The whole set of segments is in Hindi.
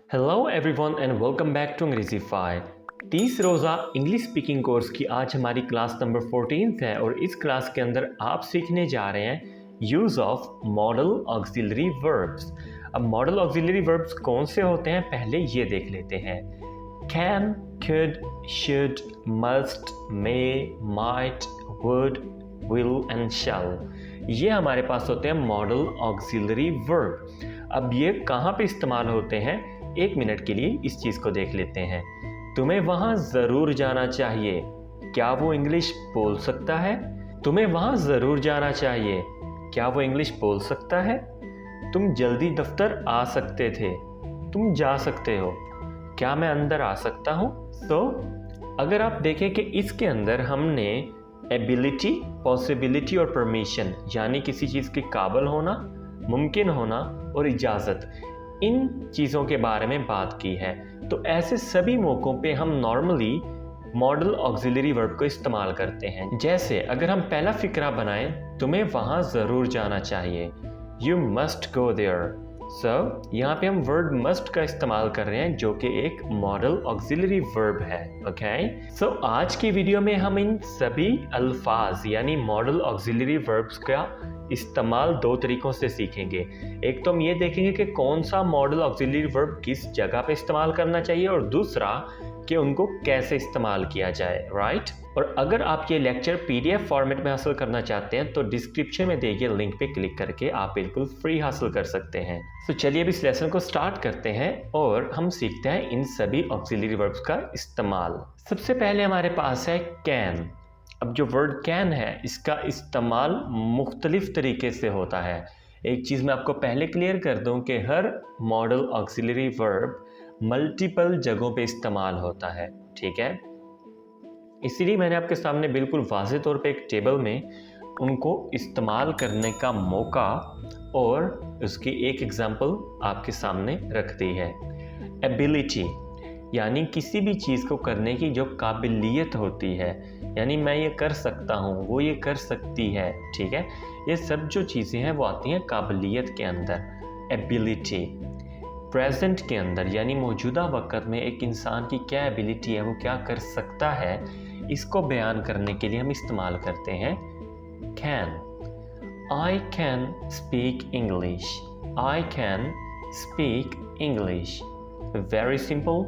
Hello everyone and welcome back to Angrezify. 30 रोज़ा इंग्लिश स्पीकिंग कोर्स की आज हमारी क्लास नंबर 14 है और इस क्लास के अंदर आप सीखने जा रहे हैं use of model auxiliary verbs. अब मॉडल ऑक्सिलरी वर्ब्स कौन से होते हैं पहले ये देख लेते हैं। Can, could, should, must, may, might, would, will and shall, ये हमारे पास होते हैं मॉडल ऑक्सिलरी वर्ब। अब ये कहाँ पे इस्तेमाल होते हैं, एक मिनट के लिए इस चीज़ को देख लेते हैं। तुम्हें वहाँ ज़रूर जाना चाहिए, क्या वो इंग्लिश बोल सकता है? तुम्हें वहाँ ज़रूर जाना चाहिए, क्या वो इंग्लिश बोल सकता है? तुम जल्दी दफ्तर आ सकते थे, तुम जा सकते हो, क्या मैं अंदर आ सकता हूँ? तो अगर आप देखें कि इसके अंदर हमने एबिलिटी, पॉसिबिलिटी और परमिशन यानी किसी चीज़ के काबिल होना, मुमकिन होना और इजाज़त, इन चीज़ों के बारे में बात की है। तो ऐसे सभी मौक़ों पे हम नॉर्मली मॉडल ऑक्सिलरी वर्ब को इस्तेमाल करते हैं। जैसे अगर हम पहला फ़िक्रा बनाएं, तुम्हें वहाँ ज़रूर जाना चाहिए, यू मस्ट गो देयर। सो यहाँ पे हम वर्ड मस्ट का इस्तेमाल कर रहे हैं जो कि एक मॉडल ऑक्सिलरी वर्ब है। ओके, सो आज की वीडियो में हम इन सभी अल्फाज यानी मॉडल ऑक्सिलरी वर्ब्स का इस्तेमाल दो तरीकों से सीखेंगे। एक तो हम ये देखेंगे कि कौन सा मॉडल ऑक्सिलरी वर्ब किस जगह पे इस्तेमाल करना चाहिए और दूसरा कि उनको कैसे इस्तेमाल किया जाए, राइट। और अगर आप ये लेक्चर PDF फॉर्मेट में हासिल करना चाहते हैं तो डिस्क्रिप्शन में दिए गए लिंक पे क्लिक करके आप बिल्कुल फ्री हासिल कर सकते हैं। तो चलिए अब इस लेसन को स्टार्ट करते हैं और हम सीखते हैं इन सभी ऑक्सिलरी वर्ब्स का इस्तेमाल। सबसे पहले हमारे पास है कैन। अब जो वर्ड कैन है इसका इस्तेमाल मुख्तलिफ तरीके से होता है। एक चीज़ मैं आपको पहले क्लियर कर दूं कि हर मॉडल ऑक्सिलरी वर्ब मल्टीपल जगहों पे इस्तेमाल होता है, ठीक है। इसीलिए मैंने आपके सामने बिल्कुल वाज़ेह तौर पे एक टेबल में उनको इस्तेमाल करने का मौका और उसकी एक एग्जांपल आपके सामने रख दी है। एबिलिटी यानी किसी भी चीज़ को करने की जो काबिलियत होती है, यानी मैं ये कर सकता हूँ, वो ये कर सकती है, ठीक है। ये सब जो चीज़ें हैं वो आती हैं काबिलियत के अंदर, एबिलिटी। प्रेजेंट के अंदर यानी मौजूदा वक़्त में एक इंसान की क्या एबिलिटी है, वो क्या कर सकता है, इसको बयान करने के लिए हम इस्तेमाल करते हैं can. I can speak English, I can speak English. Very simple,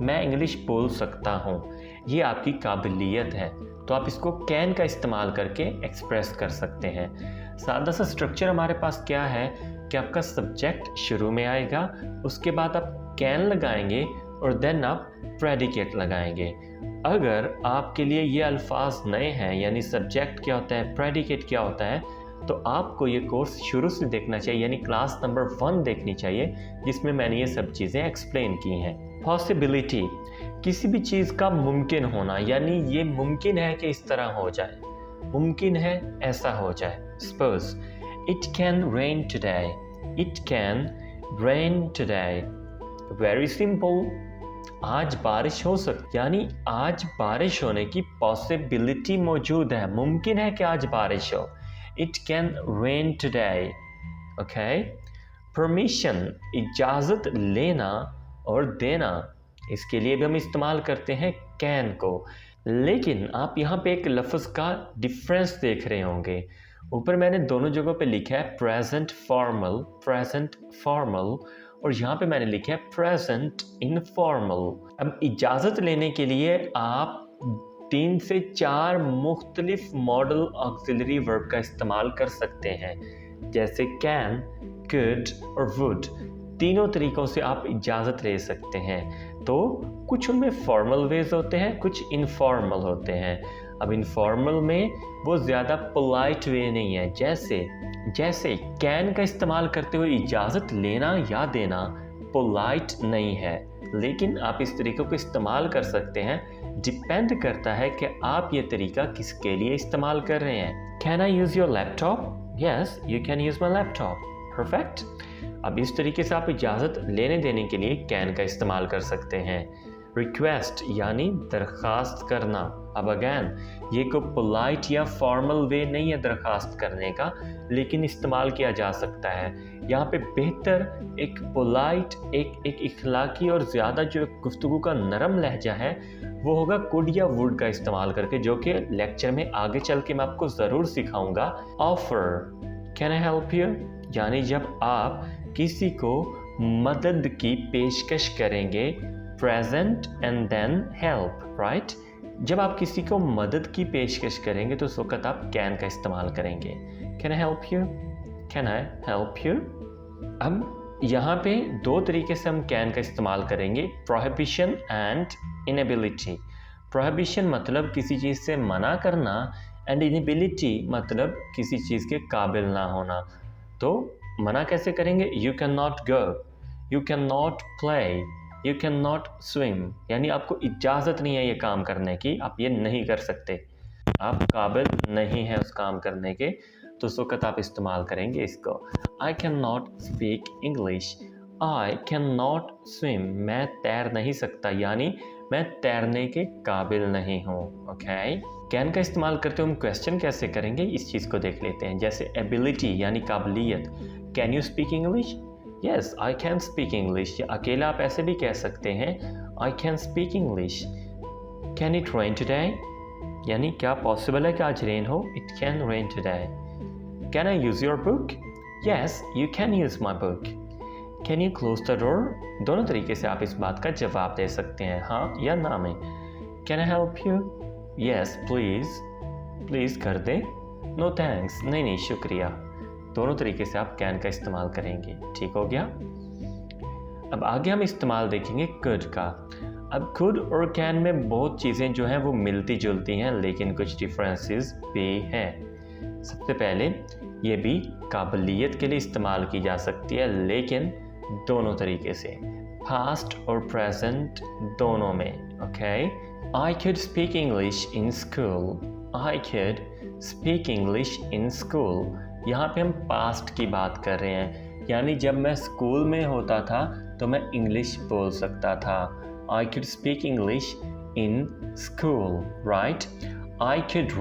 मैं इंग्लिश बोल सकता हूँ, ये आपकी काबिलियत है, तो आप इसको कैन का इस्तेमाल करके एक्सप्रेस कर सकते हैं। सादा सा स्ट्रक्चर हमारे पास क्या है कि आपका सब्जेक्ट शुरू में आएगा, उसके बाद आप कैन लगाएंगे और देन आप प्रेडिकेट लगाएंगे। अगर आपके लिए ये अल्फाज नए हैं यानी सब्जेक्ट क्या होता है, प्रेडिकेट क्या होता है, तो आपको ये कोर्स शुरू से देखना चाहिए यानी क्लास नंबर 1 देखनी चाहिए जिसमें मैंने ये सब चीज़ें एक्सप्लेन की हैं। पॉसिबिलिटी, किसी भी चीज़ का मुमकिन होना, यानी ये मुमकिन है कि इस तरह हो जाए, मुमकिन है ऐसा हो जाए। Suppose it can rain today, it can rain today. Very simple, आज बारिश हो सकती, यानी आज बारिश होने की पॉसिबिलिटी मौजूद है, मुमकिन है कि आज बारिश हो। It can rain today. Okay. Permission, इजाज़त लेना और देना, इसके लिए भी हम इस्तेमाल करते हैं कैन को। लेकिन आप यहाँ पे एक लफ्ज़ का डिफरेंस देख रहे होंगे, ऊपर मैंने दोनों जगहों पे लिखा है प्रेजेंट फॉर्मल, प्रेजेंट फॉर्मल, और यहाँ पे मैंने लिखा है प्रेजेंट इनफॉर्मल। अब इजाज़त लेने के लिए आप 3 से 4 मुख्तलिफ मॉडल ऑक्सिलरी वर्ब का इस्तेमाल कर सकते हैं, जैसे कैन, could और would। तीनों तरीक़ों से आप इजाज़त ले सकते हैं। तो कुछ उनमें फॉर्मल वेज होते हैं, कुछ इनफॉर्मल होते हैं। अब इनफॉर्मल में वो ज़्यादा पोलाइट वे नहीं है, जैसे कैन का इस्तेमाल करते हुए इजाज़त लेना या देना पोलाइट नहीं है, लेकिन आप इस तरीक़े को इस्तेमाल कर सकते हैं। डिपेंड करता है कि आप ये तरीका किसके लिए इस्तेमाल कर रहे हैं। Can I use your laptop? Yes, you can use my laptop. Perfect. अब इस तरीके से आप इजाज़त लेने देने के लिए कैन का इस्तेमाल कर सकते हैं। रिक्वेस्ट यानी दरखास्त करना। अब अगेन ये कोई पोलाइट या फॉर्मल वे नहीं है दरखास्त करने का, लेकिन इस्तेमाल किया जा सकता है। यहाँ पे बेहतर एक पोलाइट, एक इखलाकी और ज़्यादा जो गुफ्तगू का नरम लहजा है वो होगा कुड या वुड का इस्तेमाल करके, जो कि लेक्चर में आगे चल के मैं आपको ज़रूर सिखाऊंगा। Offer, can I help you, यानी जब आप किसी को मदद की पेशकश करेंगे, present and then help, right. जब आप किसी को मदद की पेशकश करेंगे तो उस वक्त आप कैन का इस्तेमाल करेंगे। Can I help you, can I help you. अब यहाँ पे दो तरीके से हम कैन का इस्तेमाल करेंगे, प्रोहिबिशन एंड इनेबिलिटी। प्रोहिबिशन मतलब किसी चीज़ से मना करना, एंड इनेबिलिटी मतलब किसी चीज़ के काबिल ना होना। तो मना कैसे करेंगे, you can not go, you can not play, you can not swim, यानी आपको इजाज़त नहीं है ये काम करने की, आप ये नहीं कर सकते, आप काबिल नहीं हैं उस काम करने के, तो उस वक्त आप इस्तेमाल करेंगे इसको। I can not speak English, I can not swim, मैं तैर नहीं सकता, यानी मैं तैरने के काबिल नहीं हूँ। ओके, कैन का इस्तेमाल करते हुए हम क्वेश्चन कैसे करेंगे इस चीज़ को देख लेते हैं। जैसे एबिलिटी यानी काबिलियत, can you speak English, yes I can speak English, या अकेला आप ऐसे भी कह सकते हैं I can speak English. Can it rain today, यानी क्या पॉसिबल है कि आज रेन हो, it can rain today. Can I use your book, yes you can use my book. Can you close the door, दोनों तरीके से आप इस बात का जवाब दे सकते हैं, हाँ या ना में। Can I help you, yes please, please कर दे, नो थैंक्स, नहीं नहीं शुक्रिया। दोनों तरीके से आप कैन का इस्तेमाल करेंगे, ठीक हो गया। अब आगे हम इस्तेमाल देखेंगे कुड का। अब कुड और कैन में बहुत चीज़ें जो हैं वो मिलती जुलती हैं, लेकिन कुछ डिफरेंसेस भी हैं। सबसे पहले ये भी काबिलियत के लिए इस्तेमाल की जा सकती है, लेकिन दोनों तरीके से, पास्ट और प्रेजेंट दोनों में। Okay, I could speak English in school, I could speak English in school, यहाँ पे हम पास्ट की बात कर रहे हैं, यानी जब मैं स्कूल में होता था तो मैं इंग्लिश बोल सकता था। I could speak English in school, right. I could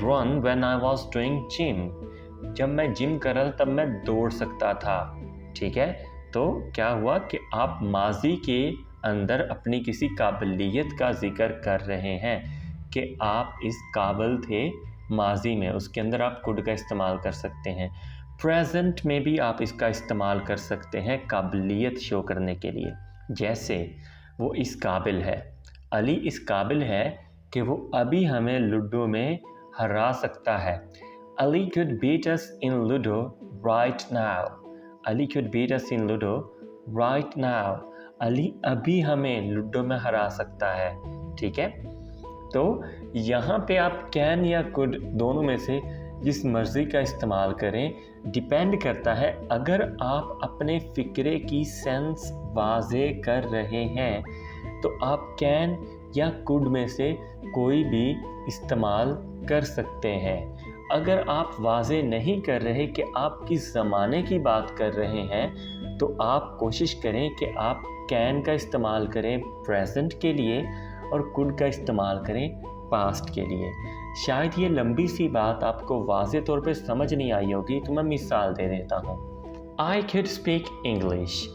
run when I was doing gym, जब मैं जिम कर रहा था तब मैं दौड़ सकता था, ठीक है। तो क्या हुआ कि आप माजी के अंदर अपनी किसी काबिलियत का जिक्र कर रहे हैं कि आप इस काबिल थे माजी में, उसके अंदर आप कुड का इस्तेमाल कर सकते हैं। प्रेजेंट में भी आप इसका इस्तेमाल कर सकते हैं काबिलियत शो करने के लिए। जैसे वो इस काबिल है, अली इस काबिल है कि वो अभी हमें लूडो में हरा सकता है। Ali could beat us in Ludo right now, Ali could beat us in Ludo right now, Ali अभी हमें लूडो में हरा सकता है, ठीक है। तो यहाँ पे आप कैन या कुड दोनों में से जिस मर्ज़ी का इस्तेमाल करें, डिपेंड करता है। अगर आप अपने फ़िक्रे की सेंस वाज़े कर रहे हैं तो आप कैन या कुड में से कोई भी इस्तेमाल कर सकते हैं। अगर आप वाज़े नहीं कर रहे कि आप किस ज़माने की बात कर रहे हैं, तो आप कोशिश करें कि आप कैन का इस्तेमाल करें प्रेजेंट के लिए और कुड का इस्तेमाल करें पास्ट के लिए। शायद ये लंबी सी बात आपको वाज़े तौर पे समझ नहीं आई होगी, तो मैं मिसाल दे देता हूँ। आई कैन स्पीक इंग्लिश,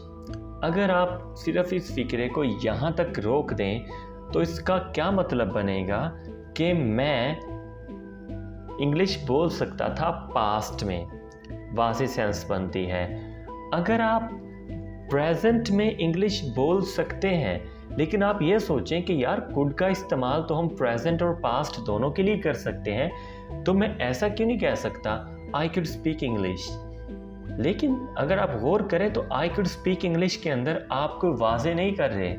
अगर आप सिर्फ इस फिक्रे को यहाँ तक रोक दें तो इसका क्या मतलब बनेगा कि मैं इंग्लिश बोल सकता था पास्ट में, वाज़े सेंस बनती है। अगर आप प्रेजेंट में इंग्लिश बोल सकते हैं, लेकिन आप ये सोचें कि यार कुड का इस्तेमाल तो हम प्रेजेंट और पास्ट दोनों के लिए कर सकते हैं, तो मैं ऐसा क्यों नहीं कह सकता आई कुड स्पीक इंग्लिश। लेकिन अगर आप गौर करें तो आई कुड स्पीक इंग्लिश के अंदर आप कोई वाज़े नहीं कर रहे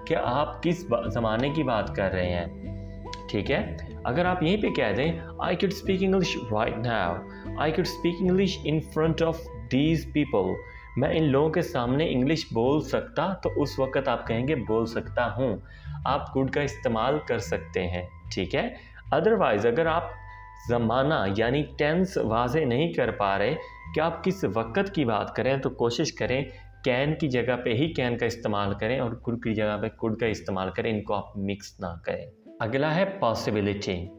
कि आप किस ज़माने की बात कर रहे हैं, ठीक है। अगर आप यहीं पे कह दें I could speak English right now, I could speak English in front of these people, मैं इन लोगों के सामने इंग्लिश बोल सकता, तो उस वक्त आप कहेंगे बोल सकता हूँ, आप कुड का इस्तेमाल कर सकते हैं, ठीक है। अदरवाइज़ अगर आप ज़माना यानी टेंस वाज़े नहीं कर पा रहे कि आप किस वक्त की बात करें, तो कोशिश करें कैन की जगह पे ही कैन का इस्तेमाल करें और कुड की जगह पे कुड का इस्तेमाल करें, इनको आप मिक्स ना करें। अगला है पॉसिबिलिटी,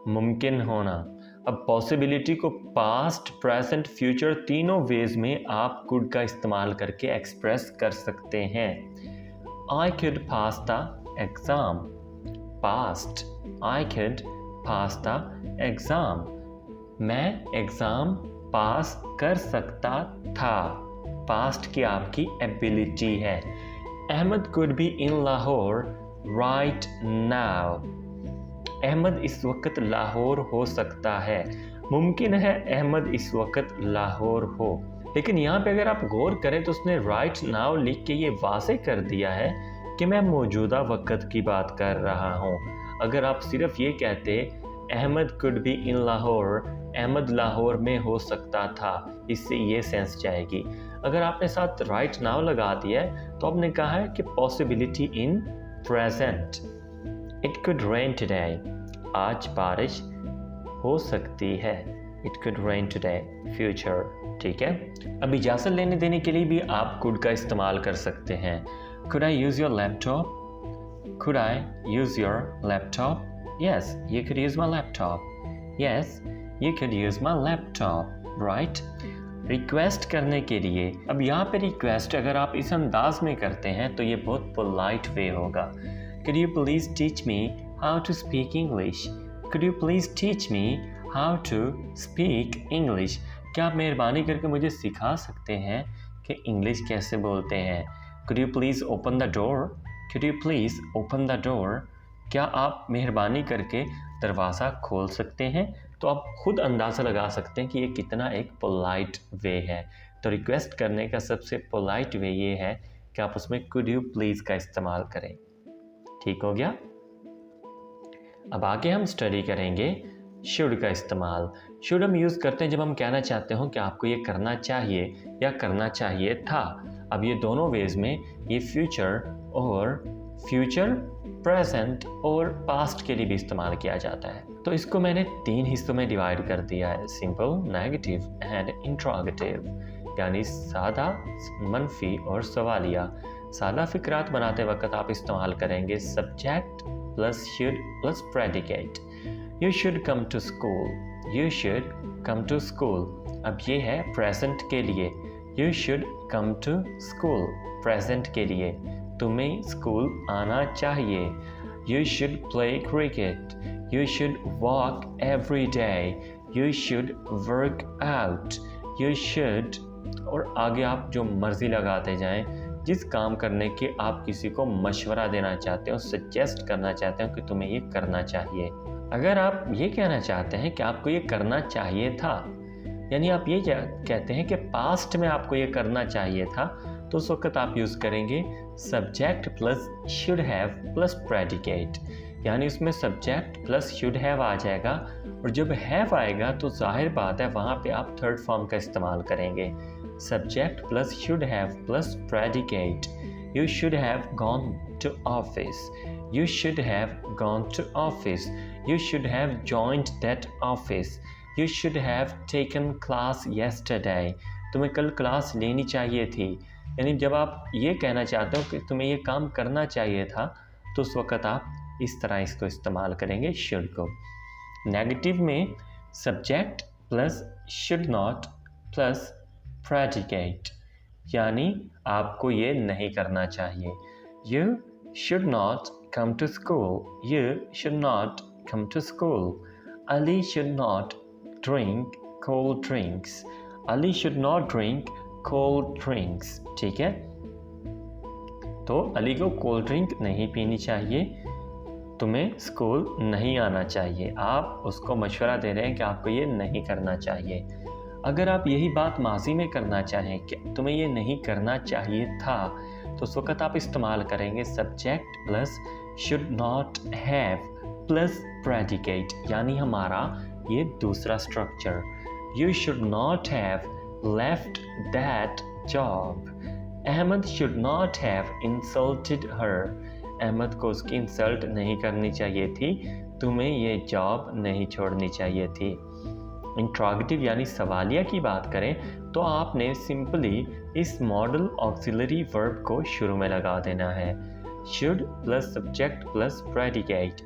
मुमकिन होना। अब पॉसिबिलिटी को पास्ट, प्रेजेंट, फ्यूचर तीनों वेज में आप कुड का इस्तेमाल करके एक्सप्रेस कर सकते हैं। I could pass the exam, past, I could pass the exam, मैं एग्ज़ाम पास कर सकता था, पास्ट की आपकी एबिलिटी है। Ahmad could be in Lahore right now, Ahmad इस वक्त लाहौर हो सकता है, मुमकिन है अहमद इस वक्त लाहौर हो। लेकिन यहाँ पे अगर आप गौर करें तो उसने राइट नाउ लिख के ये वाज़ेह कर दिया है कि मैं मौजूदा वक्त की बात कर रहा हूँ। अगर आप सिर्फ ये कहते Ahmad could be in Lahore, Ahmad Lahore में हो सकता था, इससे ये सेंस जाएगी। अगर आपने साथ राइट नाउ लगा दिया है तो आपने कहा है कि possibility in present, it could rain today, आज बारिश हो सकती है, it could rain today, future. ठीक है, अब इजाज़त लेने देने के लिए भी आप कुड का इस्तेमाल कर सकते हैं। Could I use your laptop, could I use your laptop, yes you could use my laptop, yes you could use my laptop, right. Request करने के लिए, अब यहाँ पे रिक्वेस्ट अगर आप इस अंदाज में करते हैं तो ये बहुत पोलाइट वे होगा। Could you please teach me how to speak English? Could you please teach me how to speak English? क्या आप मेहरबानी करके मुझे सिखा सकते हैं कि इंग्लिश कैसे बोलते हैं? Could you please open the door? Could you please open the door? क्या आप मेहरबानी करके दरवाज़ा खोल सकते हैं? तो आप खुद अंदाज़ा लगा सकते हैं कि ये कितना एक पोलाइट वे है। तो रिक्वेस्ट करने का सबसे पोलाइट वे ये है कि आप उसमें could you please का इस्तेमाल करें। ठीक हो गया। अब आगे हम स्टडी करेंगे शुड का इस्तेमाल। शुड हम यूज़ करते हैं जब हम कहना चाहते हो कि आपको ये करना चाहिए या करना चाहिए था। अब ये दोनों वेज में ये फ्यूचर, प्रेजेंट और पास्ट के लिए भी इस्तेमाल किया जाता है। तो इसको मैंने 3 हिस्सों में डिवाइड कर दिया है, सिंपल, नेगेटिव एंड इंट्रोगेटिव, यानी सादा, मनफी और सवालिया। सादा फिक्रात बनाते वक्त आप इस्तेमाल करेंगे subject plus should plus predicate. You should come to school, you should come to school. अब ये है प्रेजेंट के लिए, you should come to school, present के लिए तुम्हें स्कूल आना चाहिए। You should play cricket, you should walk every day, you should work out, you should, और आगे आप जो मर्जी लगाते जाएं। जिस काम करने के आप किसी को मशवरा देना चाहते हो, सजेस्ट करना चाहते हो कि तुम्हें ये करना चाहिए। अगर आप ये कहना चाहते हैं कि आपको ये करना चाहिए था, यानी आप ये कहते हैं कि पास्ट में आपको ये करना चाहिए था, तो उस वक्त आप यूज़ करेंगे subject plus should have plus predicate, यानी उसमें सब्जेक्ट प्लस शुड हैव आ जाएगा। और जब हैव आएगा तो जाहिर बात है वहाँ पे आप थर्ड फॉर्म का इस्तेमाल करेंगे, subject plus should have plus predicate. You should have gone to office, you should have gone to office, you should have joined that office, you should have taken class yesterday, तुम्हें कल क्लास लेनी चाहिए थी। यानी जब आप ये कहना चाहते हो कि तुम्हें ये काम करना चाहिए था, तो उस वक़्त आप इस तरह इसको इस्तेमाल करेंगे शुड को। नेगेटिव में subject plus should not plus predicate, यानी आपको ये नहीं करना चाहिए। You should not come to school, you should not come to school. Ali should not drink cold drinks, Ali should not drink cold drinks. ठीक है, तो अली को कोल्ड ड्रिंक नहीं पीनी चाहिए, तुम्हें स्कूल नहीं आना चाहिए। आप उसको मशवरा दे रहे हैं कि आपको ये नहीं करना चाहिए। अगर आप यही बात माजी में करना चाहें कि तुम्हें ये नहीं करना चाहिए था, तो उस वक्त आप इस्तेमाल करेंगे subject plus should not have plus predicate, यानी हमारा ये दूसरा structure. You should not have left that job, Ahmad should not have insulted her, Ahmad को उसकी इंसल्ट नहीं करनी चाहिए थी, तुम्हें ये जॉब नहीं छोड़नी चाहिए थी। इंट्रोगेटिव यानी सवालिया की बात करें, तो आपने सिंपली इस मॉडल ऑक्सिलरी वर्ब को शुरू में लगा देना है। Should plus subject plus predicate.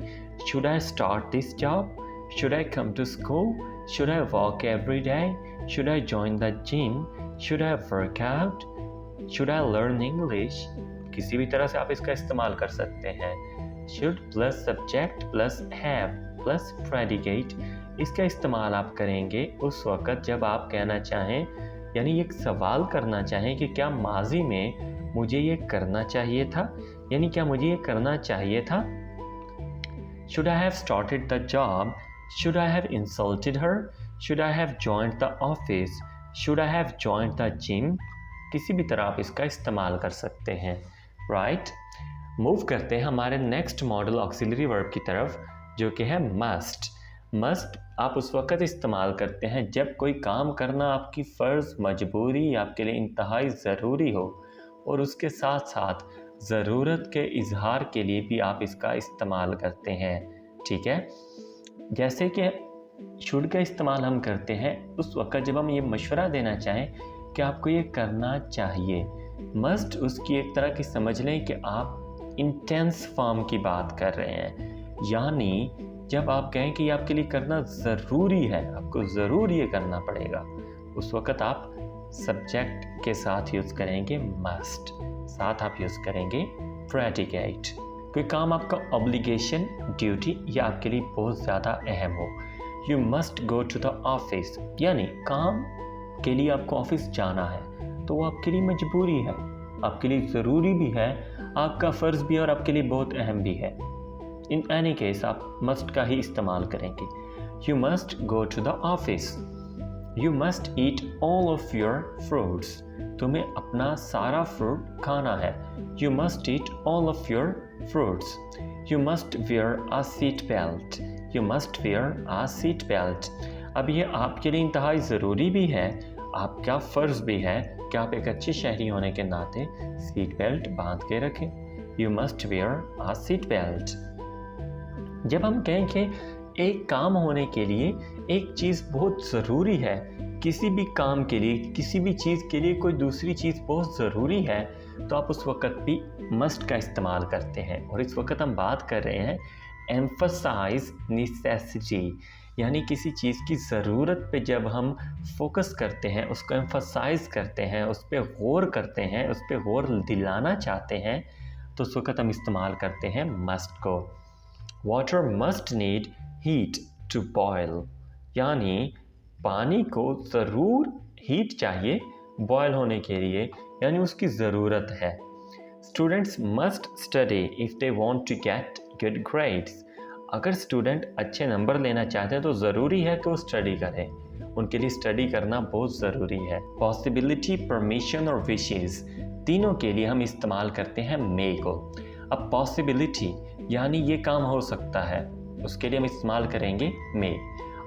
Should I start this job? Should I come to school? Should I walk every day? Should I join the gym? Should I work out? Should I learn English? किसी भी तरह से आप इसका इस्तेमाल कर सकते हैं। Should plus subject plus have plus predicate, इसका इस्तेमाल आप करेंगे उस वक़्त जब आप कहना चाहें, यानी एक सवाल करना चाहें कि क्या माजी में मुझे ये करना चाहिए था, यानी क्या मुझे ये करना चाहिए था। Should I have started the job? Should I have insulted her? Should I have joined the office? Should I have joined the gym? किसी भी तरह आप इसका इस्तेमाल कर सकते हैं। राइट, मूव करते हैं हमारे नेक्स्ट मॉडल ऑक्सिलरी वर्ब की तरफ, जो कि है मस्ट। मस्ट आप उस वक़्त इस्तेमाल करते हैं जब कोई काम करना आपकी फ़र्ज़, मजबूरी, आपके लिए इंतहाई ज़रूरी हो, और उसके साथ साथ ज़रूरत के इजहार के लिए भी आप इसका इस्तेमाल करते हैं। ठीक है, जैसे कि शुड का इस्तेमाल हम करते हैं उस वक़्त जब हम ये मशवरा देना चाहें कि आपको ये करना चाहिए। मस्ट उसकी एक तरह की समझ लें कि आप इंटेंस फॉर्म की बात कर रहे हैं, यानी जब आप कहें कि ये आपके लिए करना ज़रूरी है, आपको ज़रूर ये करना पड़ेगा, उस वक़्त आप सब्जेक्ट के साथ यूज़ करेंगे मस्ट, साथ आप यूज़ करेंगे प्रेडिकेट। कोई काम आपका ऑब्लिगेशन, ड्यूटी या आपके लिए बहुत ज़्यादा अहम हो, you must go to the office, यानी काम के लिए आपको ऑफिस जाना है तो वो आपके लिए मजबूरी है, आपके लिए ज़रूरी भी है, आपका फ़र्ज़ भी है और आपके लिए बहुत अहम भी है। इन एनी केस आप मस्ट का ही इस्तेमाल करेंगे। You must go to the office. You must eat all of your fruits, तुम्हें अपना सारा फ्रूट खाना है। You must eat all of your fruits. You must wear a seat belt. You must wear a seat belt. अब ये आपके लिए इंतहाई ज़रूरी भी है, आपका फ़र्ज़ भी है कि आप एक अच्छे शहरी होने के नाते सीट बेल्ट बांध के रखें। You must wear a seat belt. जब हम कहें कि एक काम होने के लिए एक चीज़ बहुत ज़रूरी है, किसी भी काम के लिए, किसी भी चीज़ के लिए कोई दूसरी चीज़ बहुत ज़रूरी है, तो आप उस वक़्त भी मस्ट का इस्तेमाल करते हैं। और इस वक़्त हम बात कर रहे हैं एम्फसाइज नेसेसिटी, यानी किसी चीज़ की ज़रूरत पे जब हम फोकस करते हैं, उसको एम्फसाइज करते हैं, उस पर गौर करते हैं, उस पर गौर दिलाना चाहते हैं, तो उस वक़्त हम इस्तेमाल करते हैं मस्ट को। Water must need heat to boil, यानी पानी को ज़रूर हीट चाहिए बॉयल होने के लिए, यानी उसकी ज़रूरत है। Students must study if they want to get good grades, अगर स्टूडेंट अच्छे नंबर लेना चाहते हैं तो ज़रूरी है कि वो स्टडी करें, उनके लिए स्टडी करना बहुत ज़रूरी है। पॉसिबिलिटी, परमिशन और विशेज़, तीनों के लिए हम इस्तेमाल करते हैं मे को। अब पॉसिबिलिटी यानी ये काम हो सकता है, उसके लिए हम इस्तेमाल करेंगे मे।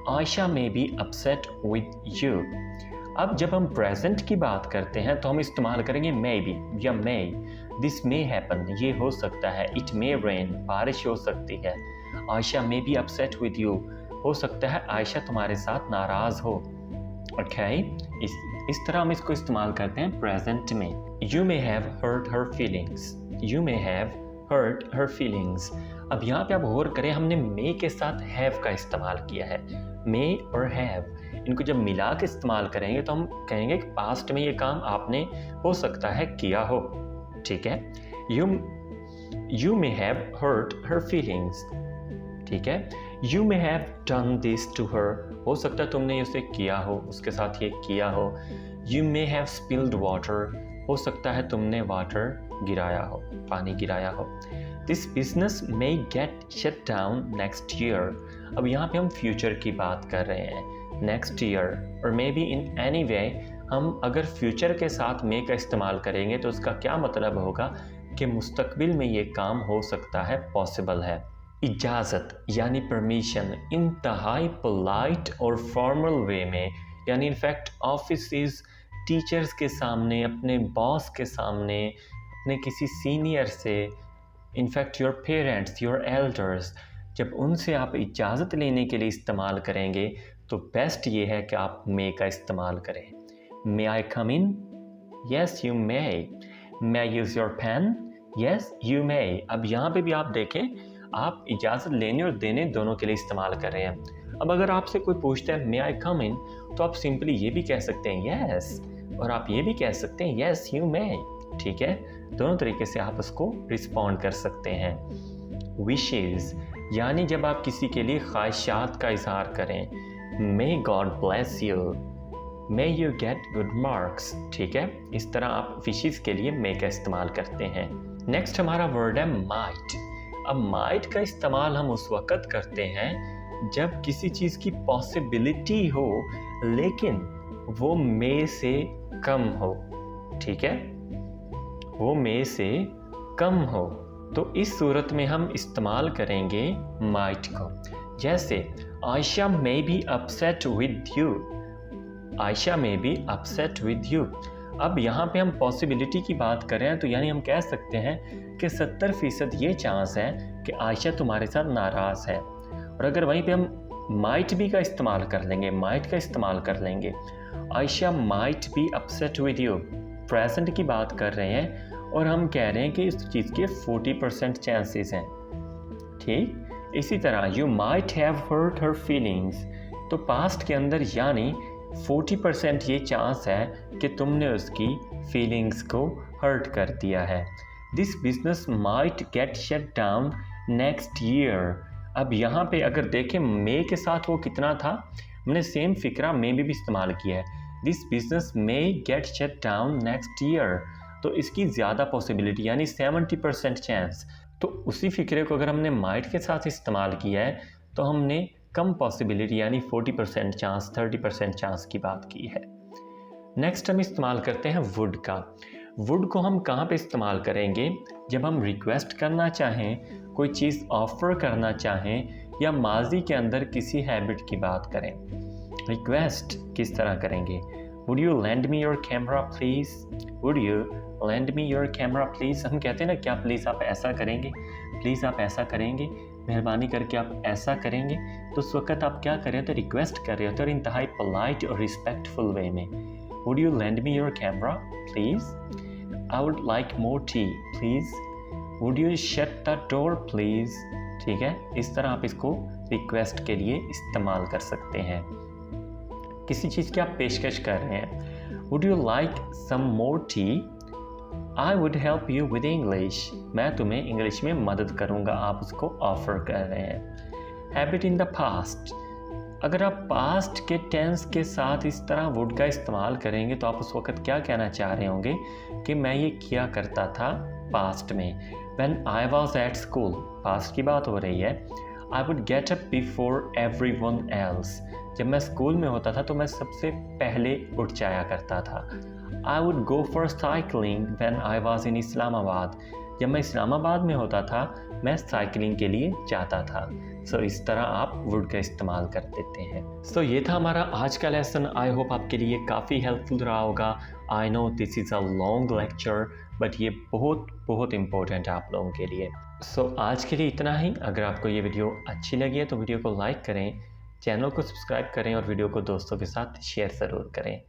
आयशा में बी अपसेट विद यू। अब जब हम प्रेजेंट की बात करते हैं तो हम इस्तेमाल करेंगे मे बी या मे। दिस मे हैपन, ये हो सकता है। इट मे रेन, बारिश हो सकती है। आयशा में बी अपसेट विद यू, हो सकता है आयशा तुम्हारे साथ नाराज़ हो। ओके, इस तरह हम इसको इस्तेमाल करते हैं प्रेजेंट में। You may have hurt her feelings. You may have hurt her feelings. अब यहाँ पे आप गौर करें, हमने मे के साथ हैव का इस्तेमाल किया है। मे और हैव, इनको जब मिला के इस्तेमाल करेंगे तो हम कहेंगे कि पास्ट में ये काम आपने हो सकता है किया हो। ठीक है, you may have hurt her feelings. ठीक है, you may have done this to her, हो सकता है तुमने उसे किया हो, उसके साथ ये किया हो। You may have spilled water, हो सकता है तुमने वाटर गिराया हो, पानी गिराया हो। This business may gate shut down next year. अब यहाँ पे हम फ्यूचर की बात कर रहे हैं, नेक्स्ट ईयर और may be in any way. हम अगर फ्यूचर के साथ मे का इस्तेमाल करेंगे तो उसका क्या मतलब होगा कि मुस्तकबिल में ये काम हो सकता है, पॉसिबल है। इजाज़त यानी परमिशन, इंतहाई पोलाइट और फॉर्मल वे में, यानी इनफैक्ट ऑफिस, टीचर्स के सामने, अपने बॉस के सामने, अपने किसी सीनियर से, in fact your parents, your elders, जब उनसे आप इजाज़त लेने के लिए इस्तेमाल करेंगे तो बेस्ट ये है कि आप मे का इस्तेमाल करें। May I come in? Yes, you may. May I use your pen? Yes, you may. अब यहाँ पे भी आप देखें, आप इजाज़त लेने और देने दोनों के लिए इस्तेमाल कर रहे हैं। अब अगर आपसे कोई पूछता है May I come in, तो आप सिंपली ये भी कह सकते हैं Yes, और आप ये भी कह सकते हैं Yes, you may। ठीक है, दोनों तरीके से आप उसको रिस्पॉन्ड कर सकते हैं। Wishes, यानी जब आप किसी के लिए ख्वाहिशात का इजहार करें, May God bless you, May you get good marks। ठीक है, इस तरह आप विशेस के लिए may का इस्तेमाल करते हैं। नेक्स्ट हमारा वर्ड है might। अब might का इस्तेमाल हम उस वक़्त करते हैं जब किसी चीज़ की पॉसिबिलिटी हो लेकिन वो may से कम हो। ठीक है, वो may से कम हो, तो इस सूरत में हम इस्तेमाल करेंगे might को। जैसे Ayesha may be upset with you, Ayesha may be upset with you। अब यहाँ पे हम पॉसिबिलिटी की बात कर रहे हैं, तो यानी हम कह सकते हैं कि 70% ये चांस है कि आयशा तुम्हारे साथ नाराज़ है। और अगर वहीं पे हम might be का इस्तेमाल कर लेंगे, might का इस्तेमाल कर लेंगे, Ayesha might be upset with you, present की बात कर रहे हैं और हम कह रहे हैं कि इस चीज़ के 40% चांसेस हैं। ठीक, इसी तरह you might have hurt her feelings, तो पास्ट के अंदर यानी 40% ये चांस है कि तुमने उसकी फीलिंग्स को हर्ट कर दिया है। This business might get shut down next year. अब यहाँ पे अगर देखें मे के साथ वो कितना था, हमने सेम फिक्रा मे भी इस्तेमाल किया है। This business may gate shut down next year, तो इसकी ज़्यादा पॉसिबिलिटी यानी 70% चांस। तो उसी फिक्रे को अगर हमने माइट के साथ इस्तेमाल किया है तो हमने कम पॉसिबिलिटी यानी 40% चांस, 30% चांस की बात की है। नेक्स्ट हम इस्तेमाल करते हैं वुड का। वुड को हम कहाँ पे इस्तेमाल करेंगे? जब हम रिक्वेस्ट करना चाहें, कोई चीज़ ऑफ़र करना चाहें या माजी के अंदर किसी हैबिट की बात करें। रिक्वेस्ट किस तरह करेंगे? Would you lend me your camera please, would you lend me your camera please. हम कहते हैं ना, क्या प्लीज़ आप ऐसा करेंगे, प्लीज़ आप ऐसा करेंगे, मेहरबानी करके आप ऐसा करेंगे। तो उस वक्त आप क्या कर रहे हो? तो रिक्वेस्ट कर रहे हो, और इंतहाई पोलाइट और रिस्पेक्टफुल वे में। Would you lend me your camera please, I would like more tea please, would you shut the door please. ठीक है, इस तरह आप इसको रिक्वेस्ट के लिए इस्तेमाल कर सकते हैं। किसी चीज़ की आप पेशकश कर रहे हैं, would you like some more tea, I would help you with English, मैं तुम्हें इंग्लिश में मदद करूँगा, आप उसको ऑफ़र कर रहे हैं। हैबिट इन द पास्ट, अगर आप पास्ट के टेंस के साथ इस तरह वुड का इस्तेमाल करेंगे तो आप उस वक़्त क्या कहना चाह रहे होंगे कि मैं ये किया करता था पास्ट में। When I was at school, past की बात हो रही है, I would get up before everyone else, जब मैं स्कूल में होता था तो मैं सबसे पहले उठ जाया करता था। I would go for cycling when I was in Islamabad, जब मैं इस्लामाबाद में होता था मैं साइकिलिंग के लिए जाता था। इस तरह आप वुड का इस्तेमाल कर देते हैं। ये था हमारा आज का लेसन। आई होप आपके लिए काफ़ी हेल्पफुल रहा होगा। I know this is a long lecture, but ये बहुत बहुत इम्पोर्टेंट है आप लोगों के लिए। आज के लिए इतना ही। अगर आपको ये वीडियो अच्छी लगी है तो वीडियो को लाइक करें, चैनल को सब्सक्राइब करें और वीडियो को दोस्तों के साथ शेयर ज़रूर करें।